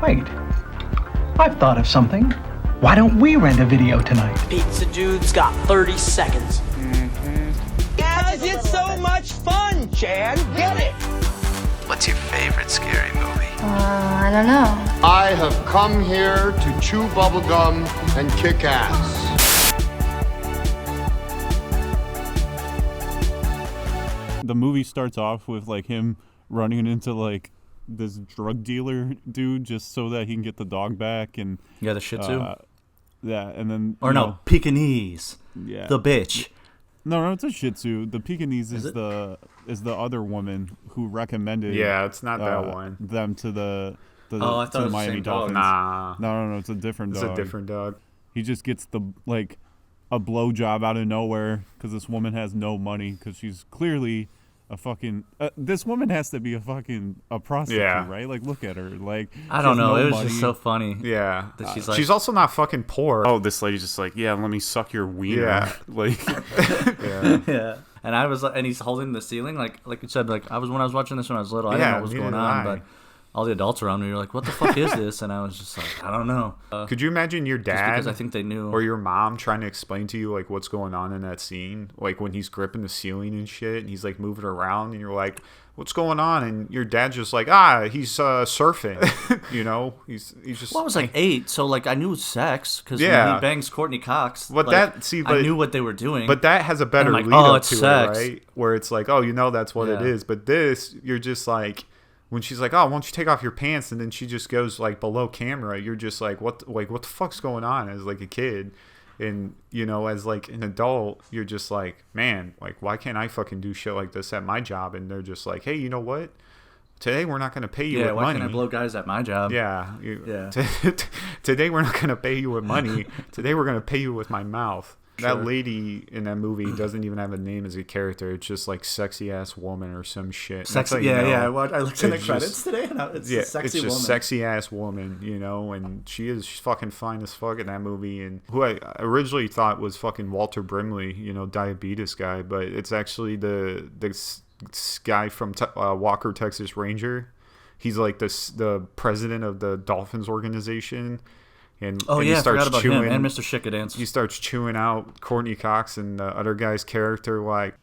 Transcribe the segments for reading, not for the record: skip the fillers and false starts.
Wait, I've thought of something. Why don't we rent a video tonight? Pizza Dude's got 30 seconds. Guys, it's so much fun, Chad. Get it? What's your favorite scary movie? I don't know. I have come here to chew bubblegum and kick ass. The movie starts off with like him running into like this drug dealer dude just so that he can get the dog back, and yeah, the Shih Tzu. Yeah, and then Pekingese. Yeah, the bitch. No, it's a Shih Tzu. The Pekingese is the other woman who recommended. Yeah, it's not that one. Them to the I thought it was Miami the same Dolphins. dog. No, it's a different dog. It's a different dog. He just gets a blowjob out of nowhere because this woman has no money because she's clearly a fucking. This woman has to be a prostitute, right? Like, look at her. Like, I don't know. No it was money. just so funny. Yeah, that she's also not fucking poor. Oh, this lady's just like, yeah, let me suck your wiener. Yeah, like, yeah. And I was, and he's holding the ceiling, like you said, like when I was watching this when I was little, I didn't know what was going on, but all the adults around me were like, "What the fuck is this?" And I was just like, "I don't know." Could you imagine your dad? Because I think they knew, or your mom trying to explain to you like what's going on in that scene, like when he's gripping the ceiling and shit, and he's like moving around, and you're like, "What's going on?" And your dad's just like, he's surfing, you know, he's just. Well, I was like 8, so like I knew sex because when he bangs Courtney Cox. But I knew what they were doing. But that has a better lead up to sex. it, right? Where it's like, that's what it is. But this, you're just like. When she's like, "Oh, why don't you take off your pants?" and then she just goes like below camera, you're just like, what the fuck's going on? As like a kid, and you know, as like an adult, you're just like, man, like why can't I fucking do shit like this at my job? And they're just like, hey, you know what? Today we're not gonna pay you with money. Yeah, why can't I blow guys at my job? Yeah. Today we're not gonna pay you with money. Today we're gonna pay you with my mouth. Sure. That lady in that movie doesn't even have a name as a character. It's just like sexy ass woman or some shit. Sexy, I looked in the credits today, and it's a sexy woman. Sexy ass woman, you know, and she's fucking fine as fuck in that movie. And who I originally thought was fucking Walter Brimley, you know, diabetes guy, but it's actually this guy from Walker, Texas Ranger. He's like the president of the Dolphins organization. And he starts I forgot about chewing, him and Mr. Shikadance. He starts chewing out Courtney Cox and the other guy's character. Like,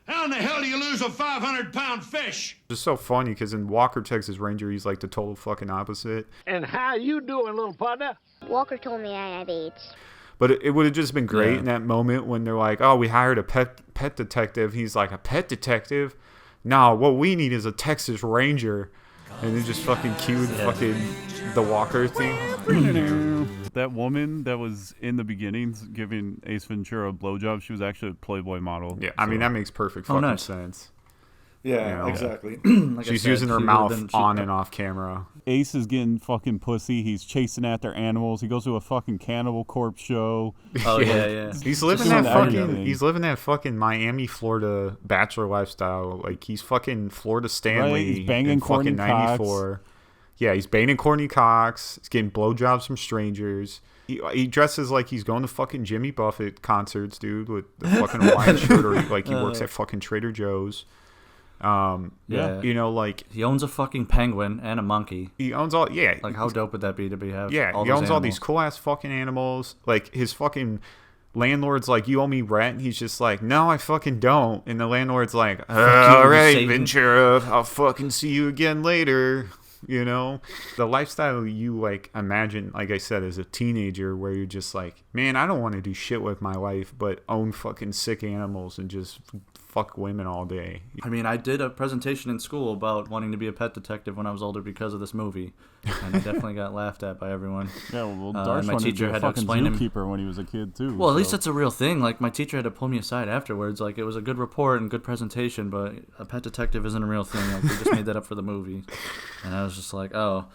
how in the hell do you lose a 500-pound fish? It's so funny because in Walker, Texas Ranger, he's like the total fucking opposite. And how you doing, little partner? Walker told me I had AIDS. But it would have just been great in that moment when they're like, "Oh, we hired a pet detective." He's like, "A pet detective? No, what we need is a Texas Ranger." And they just fucking cued fucking the Walker thing. That woman that was in the beginnings giving Ace Ventura a blowjob, she was actually a Playboy model. Yeah, I mean, that makes perfect fucking sense. Yeah, you know? Exactly. Like she's using her mouth on and off camera. Ace is getting fucking pussy. He's chasing after animals. He goes to a fucking Cannibal Corpse show. Oh yeah. He's living that fucking Miami, Florida bachelor lifestyle. Like he's fucking Florida Stanley. Right? He's banging Courtney Cox. Yeah, he's banging Courtney Cox. He's getting blowjobs from strangers. He dresses like he's going to fucking Jimmy Buffett concerts, dude, with the fucking Hawaiian shirt, or like he works at fucking Trader Joe's. You know, like he owns a fucking penguin and a monkey. He owns all, Like how dope would that be to have? Yeah, he owns all these cool ass fucking animals. Like his fucking landlord's like, "You owe me rent." And he's just like, "No, I fucking don't." And the landlord's like, "All right, Ventura, I'll fucking see you again later." You know, the lifestyle you like imagine, like I said, as a teenager, where you're just like, man, I don't want to do shit with my life, but own fucking sick animals and just fuck women all day. I mean, I did a presentation in school about wanting to be a pet detective when I was older because of this movie, and I definitely got laughed at by everyone. Yeah, well, Darsh my teacher had to explain zookeeper when he was a kid too. Well, at least that's a real thing. Like my teacher had to pull me aside afterwards. Like it was a good report and good presentation, but a pet detective isn't a real thing. Like we just made that up for the movie, and I was just like, oh,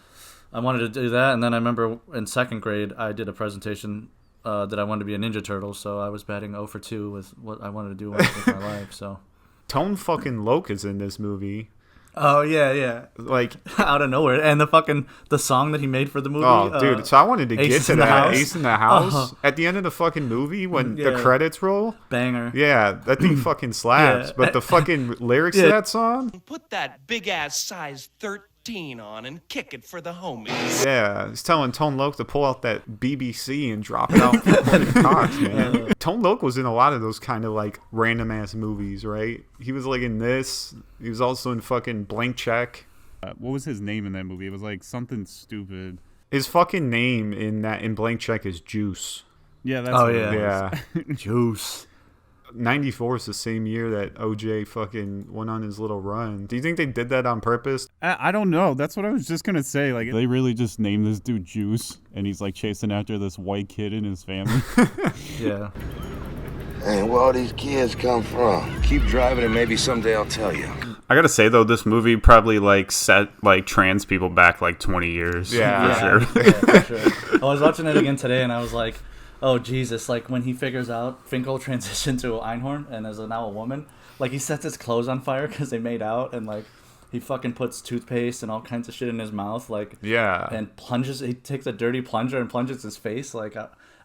I wanted to do that. And then I remember in second grade, I did a presentation that I wanted to be a Ninja Turtle, so I was batting 0 for 2 with what I wanted to do with my life. So Tone fucking Loc is in this movie. Oh yeah. Like out of nowhere, and the song that he made for the movie. Oh, dude! So I wanted to get to that Ace in the House at the end of the fucking movie when the credits roll. Banger. Yeah, that thing fucking slaps. But the fucking lyrics to that song. Put that big ass size 13 16 on and kick it for the homies. Yeah, he's telling Tone Loc to pull out that BBC and drop it out for Cox, man. Tone Loc was in a lot of those kind of like random ass movies, right? He was like in this. He was also in fucking Blank Check. What was his name in that movie? It was like something stupid. His fucking name in Blank Check is Juice. Yeah, that's what it was. Yeah. Juice. 94 is the same year that OJ fucking went on his little run. Do you think they did that on purpose? I don't know. That's what I was just gonna say. Like, they really just named this dude Juice, and he's like chasing after this white kid and his family. Yeah. Hey, where all these kids come from? Keep driving and maybe someday I'll tell you. I gotta say though, this movie probably like set like trans people back like 20 years. Yeah, for sure. Yeah, for sure. I was watching it again today, and I was like, oh Jesus! Like when he figures out Finkel transitioned to Einhorn and is now a woman, like he sets his clothes on fire because they made out, and like he fucking puts toothpaste and all kinds of shit in his mouth, like and plunges. He takes a dirty plunger and plunges his face. Like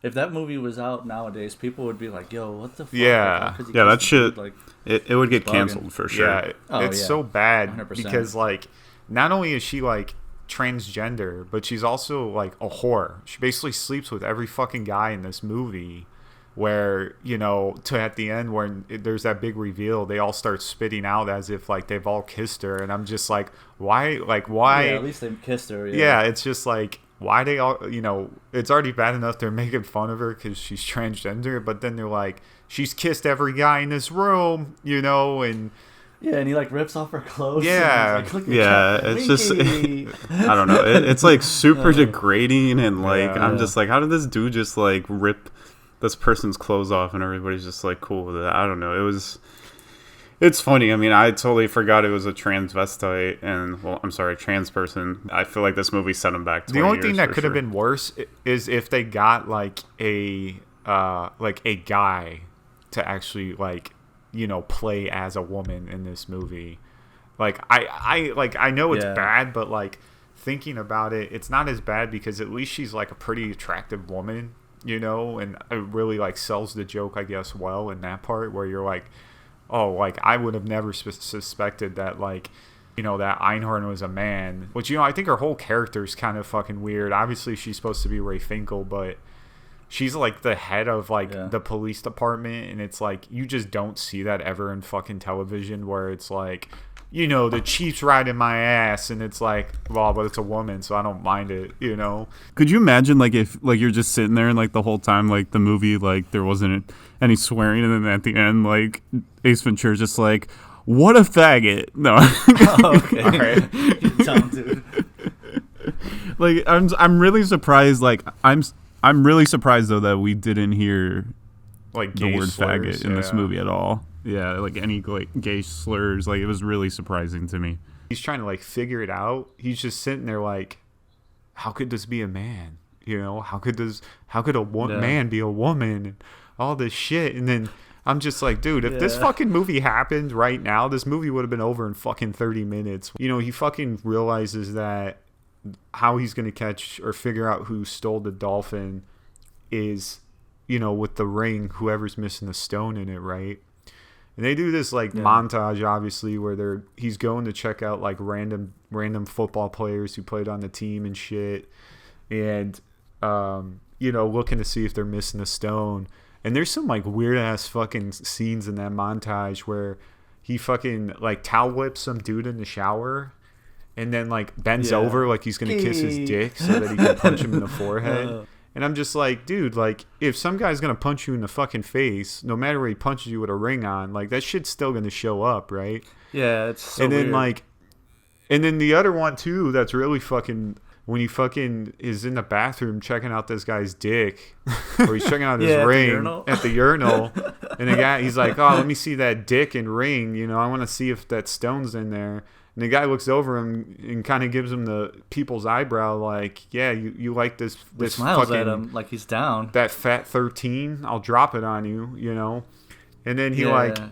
if that movie was out nowadays, people would be like, "Yo, what the fuck?" Yeah, like, that shit. Like it would get canceled for sure. Yeah, it's so bad 100%. because like not only is she like transgender, but she's also like a whore. She basically sleeps with every fucking guy in this movie, where, you know, to at the end when there's that big reveal, they all start spitting out as if like they've all kissed her, and I'm just like, why yeah, at least they kissed her. Yeah, it's just like, why they all, you know, it's already bad enough they're making fun of her because she's transgender, but then they're like, she's kissed every guy in this room, you know, and yeah, and he like rips off her clothes. Yeah, and he's like, yeah, it's just I don't know. It's like super degrading, and like I'm just like, how did this dude just like rip this person's clothes off, and everybody's just like cool with it? I don't know. It's funny. I mean, I totally forgot it was a transvestite, and well, I'm sorry, trans person. I feel like this movie set him back 20 The only years thing that for could have sure. been worse is if they got like a guy to actually like, you know, play as a woman in this movie. Like I know it's bad, but like thinking about it, it's not as bad because at least she's like a pretty attractive woman, you know, and it really like sells the joke, I guess, well in that part where you're like, oh, like I would have never suspected that, like, you know, that Einhorn was a man. Which, you know, I think her whole character is kind of fucking weird. Obviously she's supposed to be Ray Finkel, but she's like the head of like the police department, and it's like you just don't see that ever in fucking television, where it's like, you know, the chief's riding my ass, and it's like, well, but it's a woman, so I don't mind it, you know. Could you imagine like if like you're just sitting there and like the whole time like the movie like there wasn't any swearing, and then at the end like Ace Ventura's just like, what a faggot. No. Okay. All right. You dumb dude. Like I'm really surprised. Like I'm really surprised though that we didn't hear like the word slurs, faggot in this movie at all. Yeah, like any like gay slurs. Like it was really surprising to me. He's trying to like figure it out. He's just sitting there like, how could this be a man? You know, how could a man be a woman? And all this shit. And then I'm just like, dude, if this fucking movie happened right now, this movie would have been over in fucking 30 minutes. You know, he fucking realizes that how he's going to catch or figure out who stole the dolphin is, you know, with the ring, whoever's missing the stone in it, right? And they do this like montage, obviously, where he's going to check out like random football players who played on the team and shit, and you know, looking to see if they're missing a stone. And there's some like weird ass fucking scenes in that montage where he fucking like towel whips some dude in the shower, and then like bends over like he's gonna kiss his dick so that he can punch him in the forehead. And I'm just like, dude, like if some guy's gonna punch you in the fucking face, no matter where he punches you with a ring on, like that shit's still gonna show up, right? Yeah, it's so and then weird. like, and then the other one too, that's really fucking, when he fucking is in the bathroom checking out this guy's dick, or he's checking out his ring at the urinal, and the guy, he's like, oh, let me see that dick and ring, you know, I want to see if that stone's in there. And the guy looks over him and kind of gives him the people's eyebrow, like, yeah, you like this smiles fucking, at him like he's down. That fat 13, I'll drop it on you, you know. And then he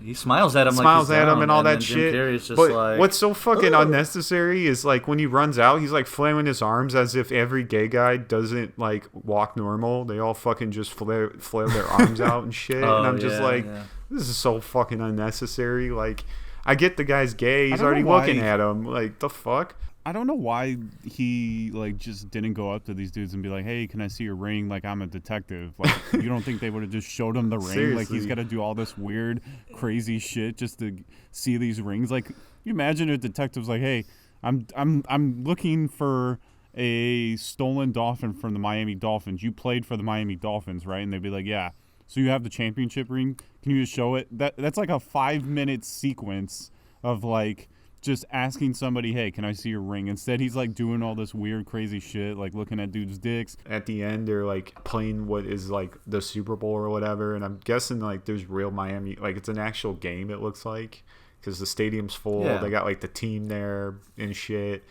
he smiles at him, and all that Jim shit. Carrey's just but like, what's so fucking unnecessary is like when he runs out, he's like flailing his arms as if every gay guy doesn't like walk normal. They all fucking just flail their arms out and shit. And I'm just like, this is so fucking unnecessary. Like, I get the guy's gay. He's already looking at him. Like, the fuck? I don't know why he like just didn't go up to these dudes and be like, "Hey, can I see your ring? Like I'm a detective." Like you don't think they would have just showed him the ring? Seriously. Like he's got to do all this weird, crazy shit just to see these rings. Like you imagine a detective's like, "Hey, I'm looking for a stolen dolphin from the Miami Dolphins. You played for the Miami Dolphins, right?" And they'd be like, "Yeah." So you have the championship ring. Can you just show it? That's like a 5-minute sequence of like just asking somebody, "Hey, can I see your ring?" Instead, he's like doing all this weird, crazy shit, like looking at dudes' dicks. At the end, they're like playing what is like the Super Bowl or whatever, and I'm guessing like there's real Miami, like it's an actual game. It looks like because the stadium's full. Yeah. They got like the team there and shit,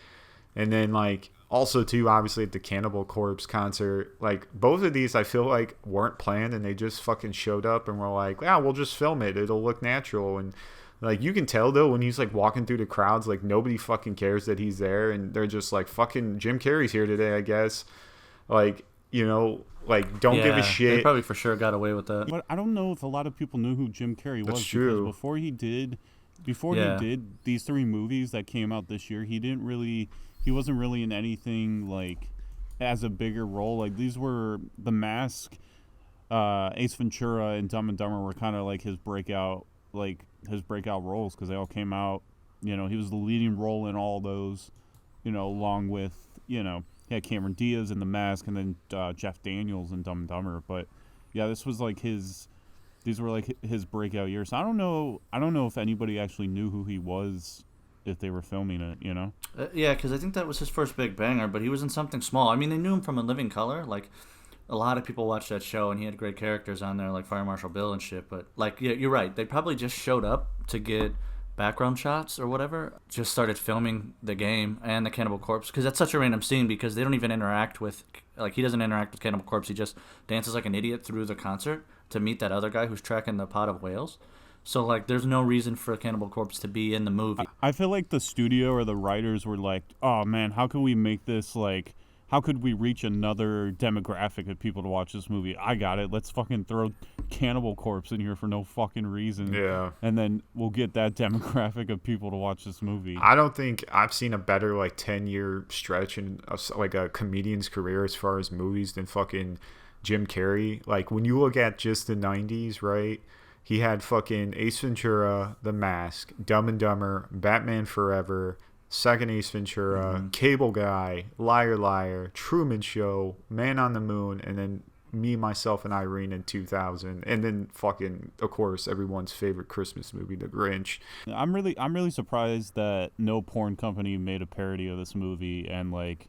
and then like also too obviously at the Cannibal Corpse concert, like both of these I feel like weren't planned and they just fucking showed up and were like, "Yeah, we'll just film it. It'll look natural." And like you can tell though when he's like walking through the crowds, like nobody fucking cares that he's there, and they're just like, "Fucking Jim Carrey's here today, I guess." Like, you know, like don't give a shit. They probably for sure got away with that. But I don't know if a lot of people knew who Jim Carrey was. That's true. Because before he did these 3 movies that came out this year, he wasn't really in anything like as a bigger role. Like these were The Mask, Ace Ventura, and Dumb and Dumber were kind of like his breakout roles because they all came out. You know, he was the leading role in all those. You know, along with he had Cameron Diaz in The Mask, and then Jeff Daniels in Dumb and Dumber. But yeah, this was like these were like his breakout years. So I don't know if anybody actually knew who he was if they were filming it, you know? Yeah, because I think that was his first big banger, but he was in something small. I mean, they knew him from A Living Color. Like, a lot of people watched that show, and he had great characters on there, like Fire Marshal Bill and shit. But, like, yeah, you're right. They probably just showed up to get background shots or whatever. Just started filming the game and the Cannibal Corpse, because that's such a random scene because they don't even interact with, like, he doesn't interact with Cannibal Corpse. He just dances like an idiot through the concert to meet that other guy who's tracking the pot of whales. So, like, there's no reason for Cannibal Corpse to be in the movie. I feel like the studio or the writers were like, "Oh, man, how can we make this, like, how could we reach another demographic of people to watch this movie? I got it. Let's fucking throw Cannibal Corpse in here for no fucking reason. Yeah. And then we'll get that demographic of people to watch this movie." I don't think I've seen a better, like, 10-year stretch in, like, a comedian's career as far as movies than fucking Jim Carrey. Like, when you look at just the 90s, right? He had fucking Ace Ventura, The Mask, Dumb and Dumber, Batman Forever, Second Ace Ventura, Cable Guy, Liar Liar, Truman Show, Man on the Moon, and then Me, Myself, and Irene in 2000. And then fucking, of course, everyone's favorite Christmas movie, The Grinch. I'm really surprised that no porn company made a parody of this movie and, like,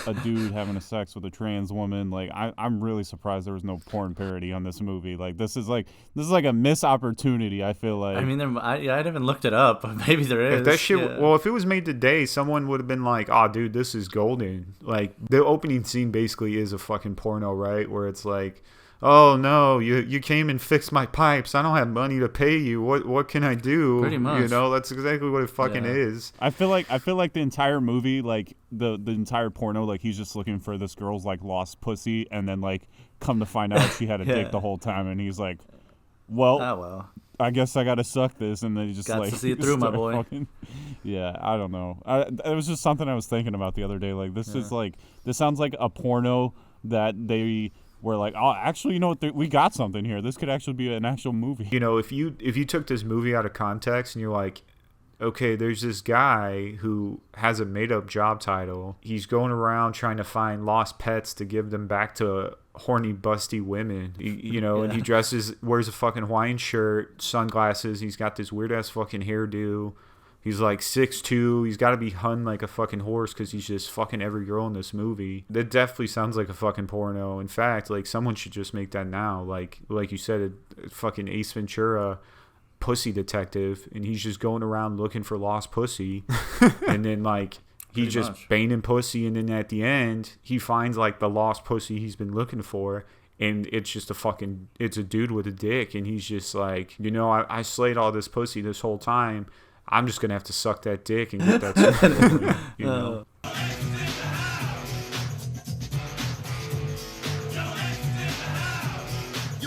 a dude having a sex with a trans woman. Like, I'm really surprised there was no porn parody on this movie. Like, this is like a missed opportunity, I feel like. I mean, I haven't looked it up, but maybe there is. If that shit, well, if it was made today, someone would have been like, "Oh, dude, this is golden." Like, the opening scene basically is a fucking porno, right? Where it's like, "Oh no, you came and fixed my pipes. I don't have money to pay you. What can I do?" Pretty much. You know, that's exactly what it fucking is. I feel like the entire movie, like the entire porno, like he's just looking for this girl's like lost pussy, and then like come to find out she had a dick the whole time, and he's like, well, I guess I gotta suck this, and then he just got like to see it through, my boy. Fucking, yeah, I don't know. It was just something I was thinking about the other day. Like this sounds like a porno that they were like, "Oh, actually, you know what? We got something here. This could actually be an actual movie." You know, if you took this movie out of context and you're like, okay, there's this guy who has a made-up job title. He's going around trying to find lost pets to give them back to horny, busty women. And he wears a fucking Hawaiian shirt, sunglasses. He's got this weird-ass fucking hairdo. He's like 6'2". He's got to be hung like a fucking horse because he's just fucking every girl in this movie. That definitely sounds like a fucking porno. In fact, like, someone should just make that now. Like you said, a fucking Ace Ventura pussy detective, and he's just going around looking for lost pussy. And then, like, he's just banging pussy, and then at the end, he finds, like, the lost pussy he's been looking for. And it's just it's a dude with a dick. And he's just like, I slayed all this pussy this whole time. I'm just going to have to suck that dick and get that.